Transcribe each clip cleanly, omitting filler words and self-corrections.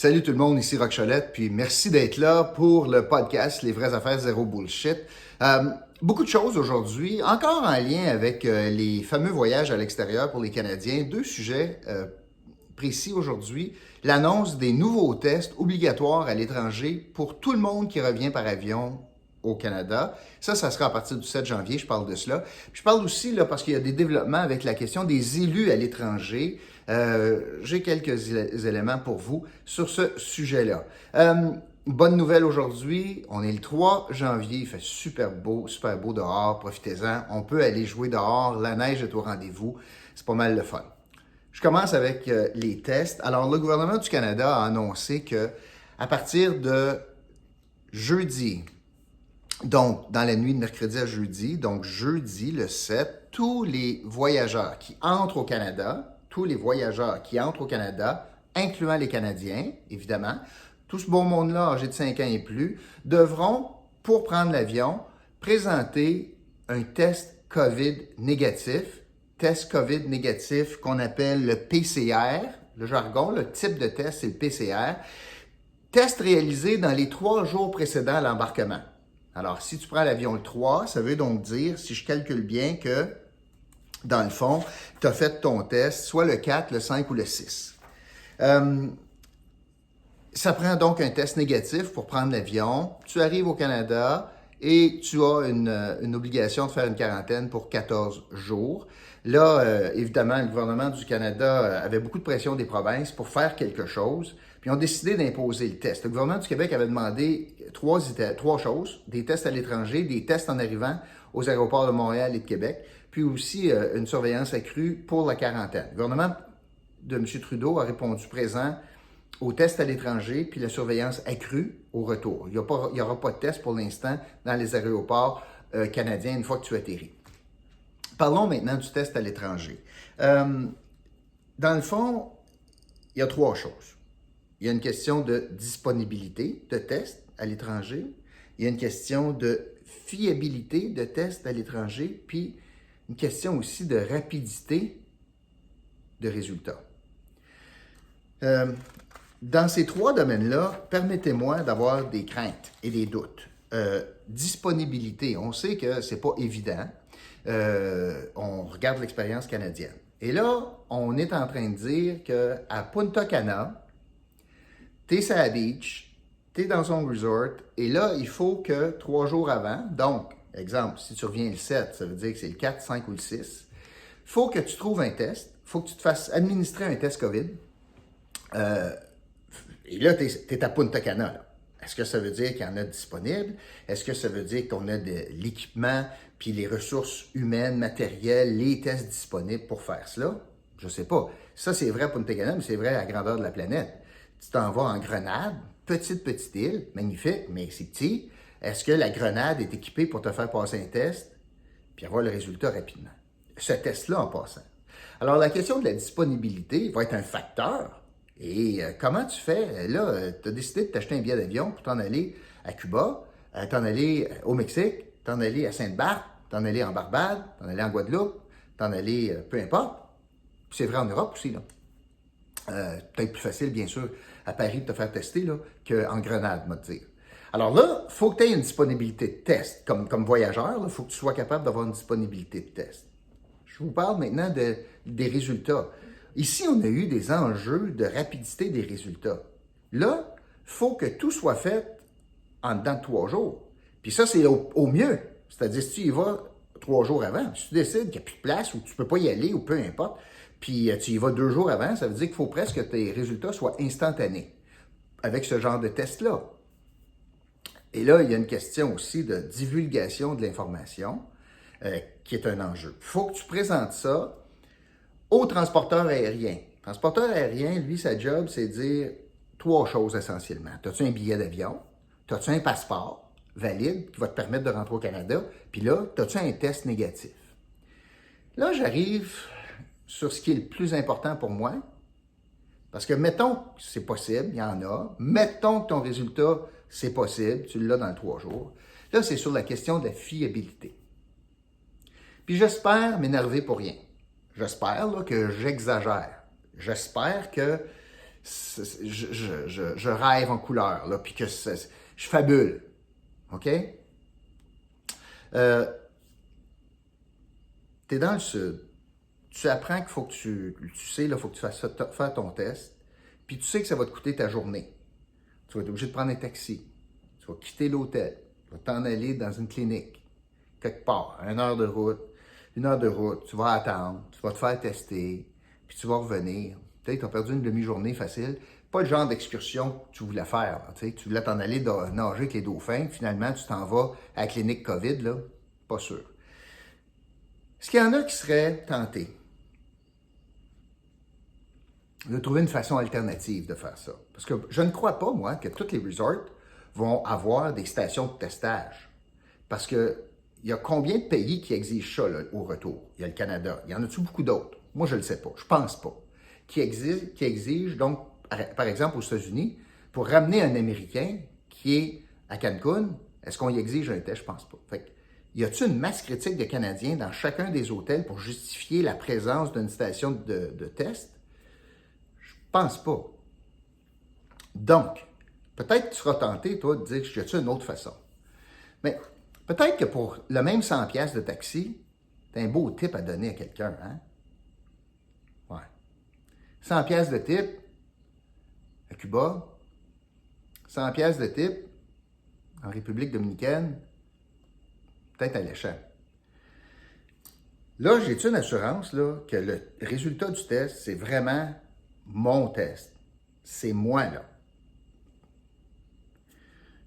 Salut tout le monde, ici Roch Cholette, puis merci d'être là pour le podcast Les vraies affaires zéro bullshit. Beaucoup de choses aujourd'hui, encore en lien avec les fameux voyages à l'extérieur pour les Canadiens. Deux sujets précis aujourd'hui. L'annonce des nouveaux tests obligatoires à l'étranger pour tout le monde qui revient par avion au Canada. Ça sera à partir du 7 janvier, je parle de cela. Puis je parle aussi, là, parce qu'il y a des développements avec la question des élus à l'étranger. J'ai quelques éléments pour vous sur ce sujet-là. Bonne nouvelle aujourd'hui, on est le 3 janvier, il fait super beau dehors, profitez-en. On peut aller jouer dehors, la neige est au rendez-vous, c'est pas mal le fun. Je commence avec les tests. Alors, le gouvernement du Canada a annoncé que à partir de jeudi, donc dans la nuit de mercredi à jeudi, donc jeudi le 7, tous les voyageurs qui entrent au Canada, incluant les Canadiens, évidemment, tout ce beau monde-là, âgé de 5 ans et plus, devront, pour prendre l'avion, présenter un test COVID négatif, qu'on appelle le PCR, le jargon, le type de test, c'est le PCR, test réalisé dans les 3 jours précédents à l'embarquement. Alors, si tu prends l'avion le 3, ça veut donc dire, si je calcule bien, que, dans le fond, tu as fait ton test, soit le 4, le 5 ou le 6. Ça prend donc un test négatif pour prendre l'avion. Tu arrives au Canada et tu as une obligation de faire une quarantaine pour 14 jours. Là, évidemment, le gouvernement du Canada avait beaucoup de pression des provinces pour faire quelque chose, puis ils ont décidé d'imposer le test. Le gouvernement du Québec avait demandé trois choses, des tests à l'étranger, des tests en arrivant aux aéroports de Montréal et de Québec, puis aussi une surveillance accrue pour la quarantaine. Le gouvernement de M. Trudeau a répondu présent aux tests à l'étranger, puis la surveillance accrue au retour. Il n'y aura pas de test pour l'instant dans les aéroports canadiens une fois que tu atterris. Parlons maintenant du test à l'étranger. Dans le fond, il y a 3 choses. Il y a une question de disponibilité de tests à l'étranger, il y a une question de fiabilité de tests à l'étranger, puis une question aussi de rapidité de résultats. Dans ces 3 domaines-là, permettez-moi d'avoir des craintes et des doutes. Disponibilité, on sait que c'est pas évident. On regarde l'expérience canadienne. Et là, on est en train de dire qu'à Punta Cana, t'es sur la beach, t'es dans son resort, et là, il faut que 3 jours avant, donc, exemple, si tu reviens le 7, ça veut dire que c'est le 4, 5 ou le 6, il faut que tu trouves un test, il faut que tu te fasses administrer un test COVID. Et là, tu es à Punta Cana. Là. Est-ce que ça veut dire qu'il y en a disponible? Est-ce que ça veut dire qu'on a de l'équipement, puis les ressources humaines, matérielles, les tests disponibles pour faire cela? Je ne sais pas. Ça, c'est vrai à Punta Cana, mais c'est vrai à la grandeur de la planète. Tu t'en vas en Grenade, petite île, magnifique, mais c'est petit. Est-ce que la Grenade est équipée pour te faire passer un test, puis avoir le résultat rapidement? Ce test-là en passant. Alors, la question de la disponibilité va être un facteur. Et comment tu fais? Là, tu as décidé de t'acheter un billet d'avion pour t'en aller à Cuba, t'en aller au Mexique, t'en aller à Sainte-Barth, t'en aller en Barbade, t'en aller en Guadeloupe, t'en aller peu importe. Puis c'est vrai en Europe aussi, là. Peut-être plus facile, bien sûr, à Paris de te faire tester là, qu'en Grenade, moi, te dire. Alors là, il faut que tu aies une disponibilité de test. Comme voyageur, il faut que tu sois capable d'avoir une disponibilité de test. Je vous parle maintenant des résultats. Ici, on a eu des enjeux de rapidité des résultats. Là, il faut que tout soit fait en dedans de 3 jours. Puis ça, c'est au mieux. C'est-à-dire, si tu y vas 3 jours avant, si tu décides qu'il n'y a plus de place ou que tu ne peux pas y aller ou peu importe, puis tu y vas 2 jours avant, ça veut dire qu'il faut presque que tes résultats soient instantanés avec ce genre de test-là. Et là, il y a une question aussi de divulgation de l'information qui est un enjeu. Il faut que tu présentes ça au transporteur aérien. Le transporteur aérien, lui, sa job, c'est de dire 3 choses essentiellement. As-tu un billet d'avion? As-tu un passeport valide qui va te permettre de rentrer au Canada? Puis là, as-tu un test négatif? Là, j'arrive sur ce qui est le plus important pour moi, parce que mettons que c'est possible, il y en a, mettons que ton résultat, c'est possible, tu l'as dans 3 jours. Là, c'est sur la question de la fiabilité. Puis j'espère m'énerver pour rien. J'espère là, que j'exagère. J'espère que je rêve en couleur, là, puis que je fabule. OK? T'es dans le sud. Tu apprends qu'il faut que tu sais, là, il faut que tu fasses faire ton test, puis tu sais que ça va te coûter ta journée. Tu vas être obligé de prendre un taxi. Tu vas quitter l'hôtel. Tu vas t'en aller dans une clinique, quelque part, 1 heure de route. 1 heure de route, tu vas attendre, tu vas te faire tester, puis tu vas revenir. Peut-être que tu as perdu une demi-journée facile. Pas le genre d'excursion que tu voulais faire. Là, tu voulais t'en aller nager avec les dauphins. Finalement, tu t'en vas à la clinique COVID. Là. Pas sûr. Est-ce qu'il y en a qui seraient tentés de trouver une façon alternative de faire ça? Parce que je ne crois pas, moi, que tous les resorts vont avoir des stations de testage. Parce que il y a combien de pays qui exigent ça là, au retour? Il y a le Canada. Il y en a-tu beaucoup d'autres? Moi, je ne le sais pas. Je pense pas. Qui exigent, donc, par exemple, aux États-Unis, pour ramener un Américain qui est à Cancun, est-ce qu'on y exige un test? Je pense pas. Fait que, y a-t-il une masse critique de Canadiens dans chacun des hôtels pour justifier la présence d'une station de test? Je pense pas. Donc, peut-être que tu seras tenté, toi, de dire qu'il y a-t-il une autre façon? Mais peut-être que pour le même 100$ de taxi, t'as un beau tip à donner à quelqu'un, hein? Ouais. 100$ de tip à Cuba, 100$ de tip en République dominicaine, peut-être à l'échelle. Là, j'ai une assurance là, que le résultat du test, c'est vraiment mon test. C'est moi, là.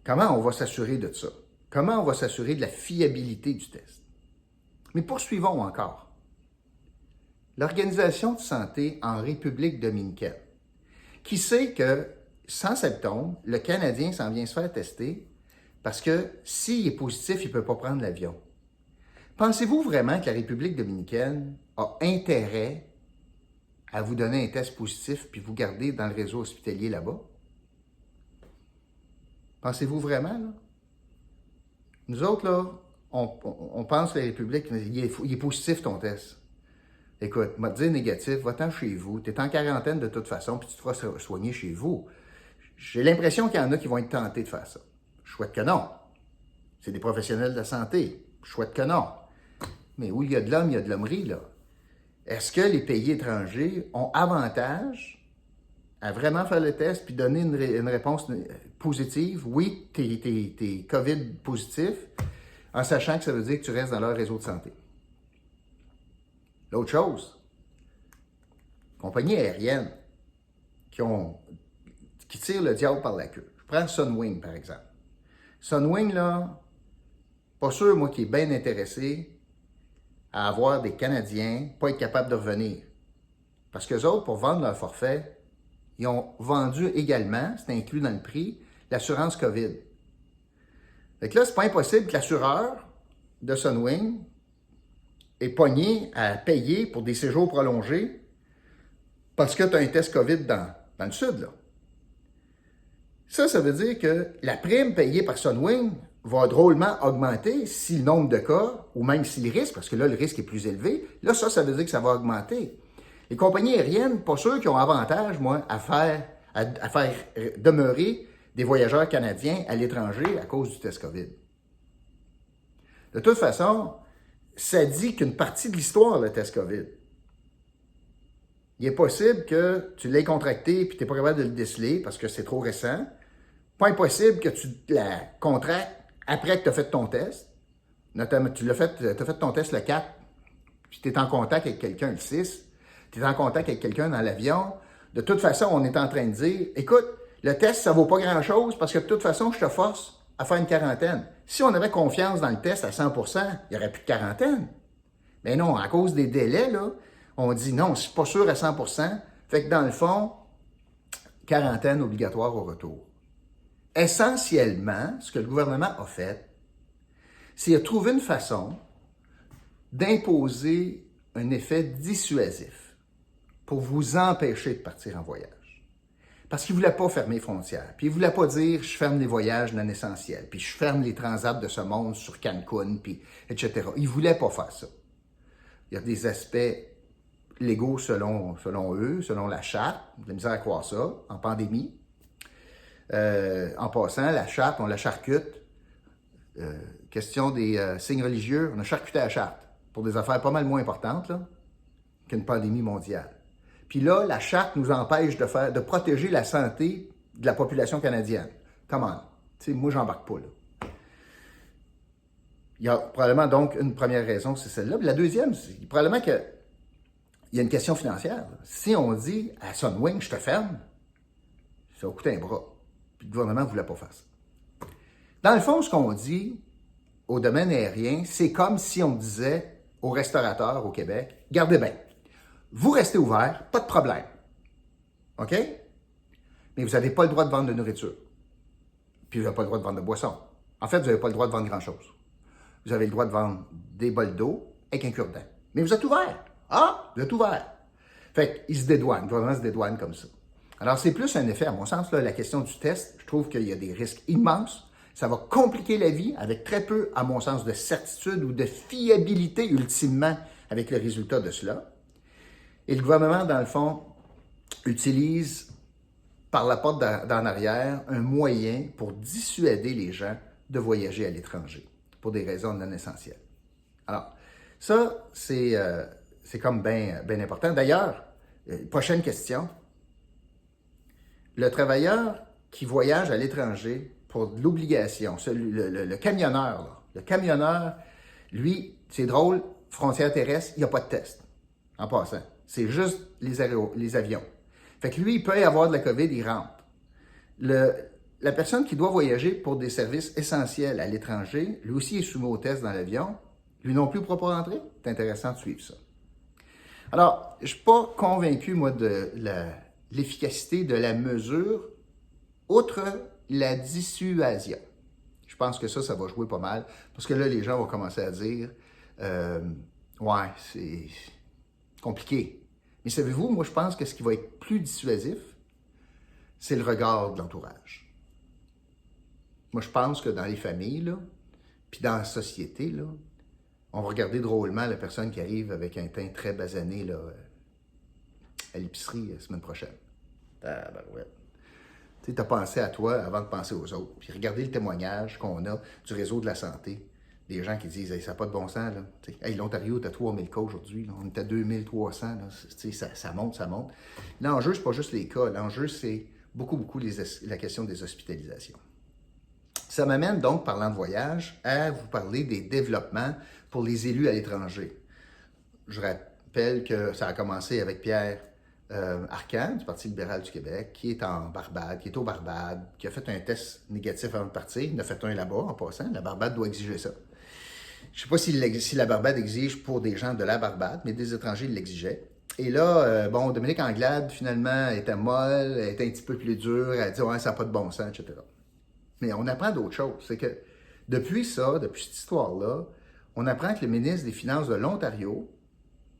Comment on va s'assurer de ça? Comment on va s'assurer de la fiabilité du test? Mais poursuivons encore. L'Organisation de santé en République dominicaine, qui sait que 100 septembre, le Canadien s'en vient se faire tester parce que s'il est positif, il ne peut pas prendre l'avion. Pensez-vous vraiment que la République dominicaine a intérêt à vous donner un test positif puis vous garder dans le réseau hospitalier là-bas? Pensez-vous vraiment, là? Nous autres, là, on pense que la République, il est positif ton test. Écoute, m'a dit négatif, va-t'en chez vous. Tu es en quarantaine de toute façon, puis tu te feras soigner chez vous. J'ai l'impression qu'il y en a qui vont être tentés de faire ça. Je souhaite que non. C'est des professionnels de la santé. Je souhaite que non. Mais où il y a de l'homme, il y a de l'hommerie, là. Est-ce que les pays étrangers ont avantage à vraiment faire le test puis donner une réponse positive? Oui, t'es COVID positif, en sachant que ça veut dire que tu restes dans leur réseau de santé. L'autre chose, compagnies aériennes qui tirent le diable par la queue. Je prends Sunwing, par exemple. Sunwing, là, pas sûr, moi, qui est bien intéressé à avoir des Canadiens pas être capables de revenir. Parce qu'eux autres, pour vendre leur forfait, ils ont vendu également, c'est inclus dans le prix, l'assurance COVID. Fait que là, c'est pas impossible que l'assureur de Sunwing est pogné à payer pour des séjours prolongés parce que tu as un test COVID dans le sud, là. Ça veut dire que la prime payée par Sunwing va drôlement augmenter si le nombre de cas, ou même si le risque, parce que là, le risque est plus élevé, là, ça veut dire que ça va augmenter. Les compagnies aériennes, pas sûr qu'ils ont avantage, moi, à faire demeurer des voyageurs canadiens à l'étranger à cause du test COVID. De toute façon, ça dit qu'une partie de l'histoire, le test COVID. Il est possible que tu l'aies contracté et que tu n'es pas capable de le déceler parce que c'est trop récent. Pas impossible que tu la contractes après que tu as fait ton test. Notamment, tu as fait ton test le 4, puis tu es en contact avec quelqu'un le 6, tu es en contact avec quelqu'un dans l'avion. De toute façon, on est en train de dire, écoute, le test, ça vaut pas grand-chose parce que de toute façon, je te force à faire une quarantaine. Si on avait confiance dans le test à 100%, il n'y aurait plus de quarantaine. Mais non, à cause des délais, là, on dit non, c'est pas sûr à 100%. Fait que dans le fond, quarantaine obligatoire au retour. Essentiellement, ce que le gouvernement a fait, c'est de trouver une façon d'imposer un effet dissuasif pour vous empêcher de partir en voyage. Parce qu'il ne voulait pas fermer les frontières. Puis il ne voulait pas dire « je ferme les voyages non essentiels », puis « je ferme les transats de ce monde sur Cancun », puis etc. Il ne voulait pas faire ça. Il y a des aspects légaux selon eux, selon la charte. De la misère à croire ça, en pandémie. En passant, la charte, on la charcute. Question des signes religieux, on a charcuté la charte pour des affaires pas mal moins importantes là, qu'une pandémie mondiale. Puis là, la charte nous empêche de protéger la santé de la population canadienne. Comment? Tu sais, moi, j'embarque pas là. Il y a probablement donc une première raison, c'est celle-là. Puis la deuxième, c'est probablement qu'il y a une question financière. Si on dit à Sunwing, je te ferme, ça va coûter un bras. Puis le gouvernement ne voulait pas faire ça. Dans le fond, ce qu'on dit au domaine aérien, c'est comme si on disait aux restaurateurs au Québec, gardez bien, vous restez ouverts, pas de problème. OK? Mais vous n'avez pas le droit de vendre de nourriture. Puis vous n'avez pas le droit de vendre de boissons. En fait, vous n'avez pas le droit de vendre grand-chose. Vous avez le droit de vendre des bols d'eau avec un cure-dent. Mais vous êtes ouverts. Ah, vous êtes ouverts. Fait qu'ils se dédouanent, le gouvernement se dédouane comme ça. Alors, c'est plus un effet, à mon sens, là, la question du test. Je trouve qu'il y a des risques immenses. Ça va compliquer la vie avec très peu, à mon sens, de certitude ou de fiabilité, ultimement, avec le résultat de cela. Et le gouvernement, dans le fond, utilise par la porte d'en arrière un moyen pour dissuader les gens de voyager à l'étranger pour des raisons non essentielles. Alors, ça, c'est comme bien important. D'ailleurs, prochaine question. Le travailleur qui voyage à l'étranger pour de l'obligation, le camionneur, là, le camionneur, lui, c'est drôle, frontière terrestre, il n'y a pas de test, en passant. C'est juste les avions. Fait que lui, il peut y avoir de la COVID, il rentre. La personne qui doit voyager pour des services essentiels à l'étranger, lui aussi est soumis au test dans l'avion. Lui non plus ne pourra pas rentrer. C'est intéressant de suivre ça. Alors, je ne suis pas convaincu, moi, de l'efficacité de la mesure, outre la dissuasion. Je pense que ça va jouer pas mal, parce que là, les gens vont commencer à dire ouais, c'est compliqué. Mais savez-vous, moi, je pense que ce qui va être plus dissuasif, c'est le regard de l'entourage. Moi, je pense que dans les familles, là, puis dans la société, là, on va regarder drôlement la personne qui arrive avec un teint très basané là, à l'épicerie la semaine prochaine. Tabarouette. Tu as pensé à toi avant de penser aux autres. Puis regardez le témoignage qu'on a du réseau de la santé. Des gens qui disent hey, « ça n'a pas de bon sens. » Là. Hey, l'Ontario est à 3000 cas aujourd'hui. Là. On est à 2300. Là. Ça monte, ça monte. L'enjeu, ce n'est pas juste les cas. L'enjeu, c'est beaucoup la question des hospitalisations. Ça m'amène donc, parlant de voyage, à vous parler des développements pour les élus à l'étranger. Je rappelle que ça a commencé avec Pierre Arcan, du Parti libéral du Québec, qui est en Barbade, qui est au Barbade, qui a fait un test négatif avant de partir. Il en a fait un là-bas, en passant. La Barbade doit exiger ça. Je ne sais pas si la Barbade exige pour des gens de la Barbade, mais des étrangers l'exigeaient. Et là, Dominique Anglade, finalement, était molle, était un petit peu plus dure, elle a dit « ouais, ça n'a pas de bon sens, etc. » Mais on apprend d'autres choses. C'est que depuis cette histoire-là, on apprend que le ministre des Finances de l'Ontario,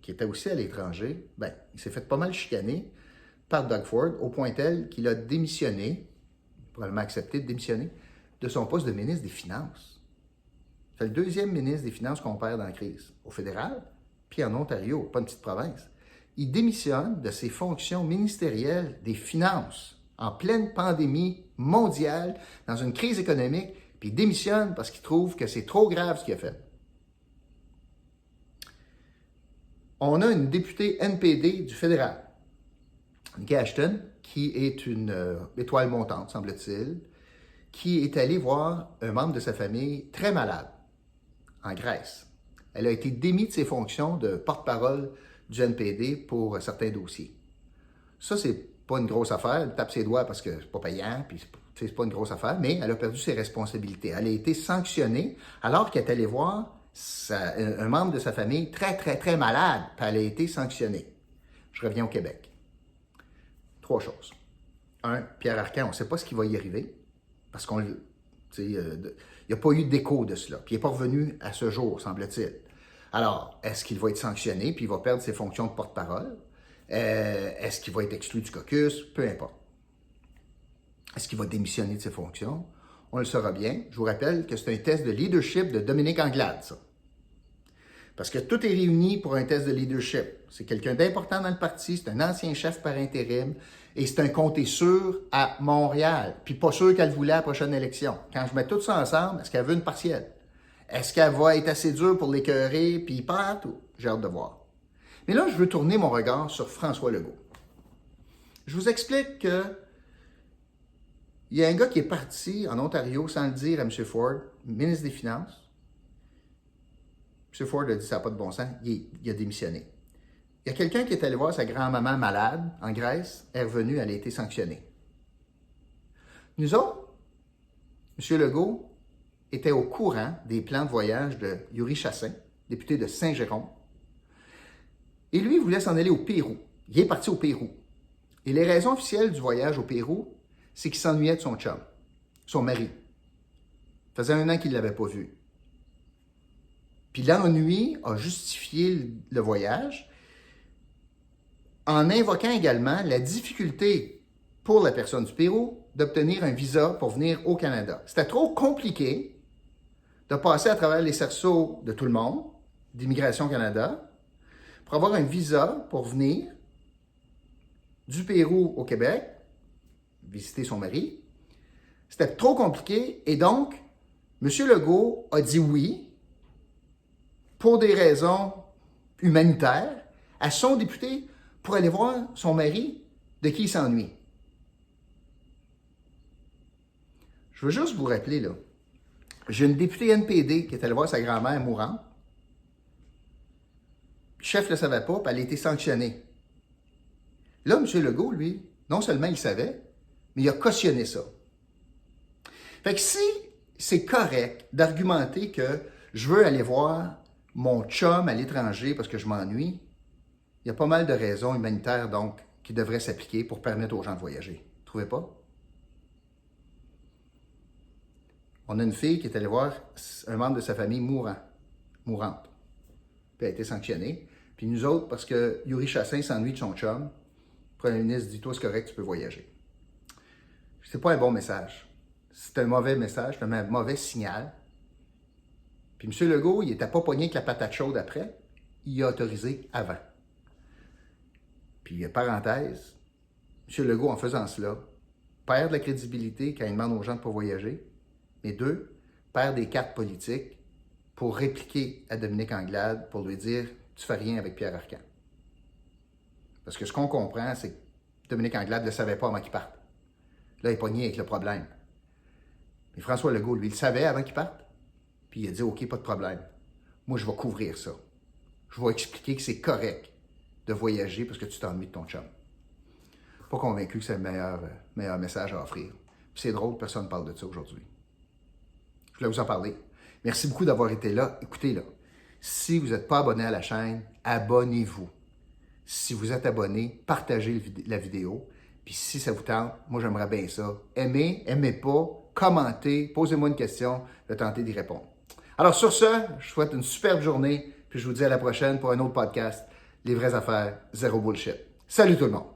qui était aussi à l'étranger, il s'est fait pas mal chicaner par Doug Ford, au point tel qu'il a démissionné, probablement accepté de démissionner, de son poste de ministre des Finances. C'est le deuxième ministre des Finances qu'on perd dans la crise, au fédéral, puis en Ontario, pas une petite province. Il démissionne de ses fonctions ministérielles des Finances en pleine pandémie mondiale, dans une crise économique, puis il démissionne parce qu'il trouve que c'est trop grave ce qu'il a fait. On a une députée NPD du fédéral, Nikki Ashton, qui est une étoile montante, semble-t-il, qui est allée voir un membre de sa famille très malade en Grèce. Elle a été démise de ses fonctions de porte-parole du NPD pour certains dossiers. Ça, c'est pas une grosse affaire. Elle tape ses doigts parce que c'est pas payant, puis c'est pas une grosse affaire, mais elle a perdu ses responsabilités. Elle a été sanctionnée alors qu'elle est allée voir un membre de sa famille très, très, très malade, puis elle a été sanctionnée. Je reviens au Québec. 3 choses. 1, Pierre Arcan, on ne sait pas ce qui va y arriver, parce qu'il n'y a pas eu d'écho de cela, puis il n'est pas revenu à ce jour, semble-t-il. Alors, est-ce qu'il va être sanctionné, puis il va perdre ses fonctions de porte-parole? Est-ce qu'il va être exclu du caucus? Peu importe. Est-ce qu'il va démissionner de ses fonctions? On le saura bien. Je vous rappelle que c'est un test de leadership de Dominique Anglade, ça. Parce que tout est réuni pour un test de leadership. C'est quelqu'un d'important dans le parti, c'est un ancien chef par intérim et c'est un comté sûr à Montréal. Puis pas sûr qu'elle voulait à la prochaine élection. Quand je mets tout ça ensemble, est-ce qu'elle veut une partielle? Est-ce qu'elle va être assez dure pour l'écœurer puis perdre? J'ai hâte de voir. Mais là, je veux tourner mon regard sur François Legault. Je vous explique que il y a un gars qui est parti en Ontario sans le dire à M. Ford, ministre des Finances. M. Ford a dit ça n'a pas de bon sens, il a démissionné. Il y a quelqu'un qui est allé voir sa grand-maman malade en Grèce, elle est revenue, elle a été sanctionnée. Nous autres, M. Legault était au courant des plans de voyage de Yuri Chassin, député de Saint-Jérôme, et lui, il voulait s'en aller au Pérou. Il est parti au Pérou. Et les raisons officielles du voyage au Pérou, c'est qu'il s'ennuyait de son chum, son mari. Ça faisait 1 an qu'il ne l'avait pas vu. Puis l'ennui a justifié le voyage en invoquant également la difficulté pour la personne du Pérou d'obtenir un visa pour venir au Canada. C'était trop compliqué de passer à travers les cerceaux de tout le monde, d'Immigration Canada, pour avoir un visa pour venir du Pérou au Québec, visiter son mari. C'était trop compliqué et donc, M. Legault a dit oui, pour des raisons humanitaires, à son député pour aller voir son mari de qui il s'ennuie. Je veux juste vous rappeler, là, j'ai une députée NPD qui est allée voir sa grand-mère mourante. Le chef ne le savait pas, puis elle a été sanctionnée. Là, M. Legault, lui, non seulement il savait, mais il a cautionné ça. Fait que si c'est correct d'argumenter que je veux aller voir mon chum à l'étranger parce que je m'ennuie, il y a pas mal de raisons humanitaires, donc, qui devraient s'appliquer pour permettre aux gens de voyager. Vous ne trouvez pas? On a une fille qui est allée voir un membre de sa famille mourante. Puis elle a été sanctionnée. Puis nous autres, parce que Yuri Chassin s'ennuie de son chum, le premier ministre dit « Toi, c'est correct, tu peux voyager ». C'est pas un bon message. C'est un mauvais message, c'est un mauvais signal. Puis M. Legault, il n'était pas pogné avec la patate chaude après, il a autorisé avant. Puis, parenthèse, M. Legault, en faisant cela, perd de la crédibilité quand il demande aux gens de ne pas voyager, mais 2, perd des cartes politiques pour répliquer à Dominique Anglade, pour lui dire « Tu fais rien avec Pierre Arcan ». Parce que ce qu'on comprend, c'est que Dominique Anglade ne le savait pas avant qu'il parte. Là, il est pogné avec le problème. Mais François Legault, lui, il le savait avant qu'il parte. Puis il a dit « OK, pas de problème. Moi, je vais couvrir ça. Je vais expliquer que c'est correct de voyager parce que tu t'ennuies de ton chum. » Pas convaincu que c'est le meilleur message à offrir. Puis c'est drôle, personne ne parle de ça aujourd'hui. Je voulais vous en parler. Merci beaucoup d'avoir été là. Écoutez, là, si vous n'êtes pas abonné à la chaîne, abonnez-vous. Si vous êtes abonné, partagez la vidéo. Puis si ça vous tente, moi j'aimerais bien ça. Aimez pas, commentez, posez-moi une question, je vais tenter d'y répondre. Alors sur ce, je vous souhaite une superbe journée, puis je vous dis à la prochaine pour un autre podcast, Les vraies affaires, zéro bullshit. Salut tout le monde!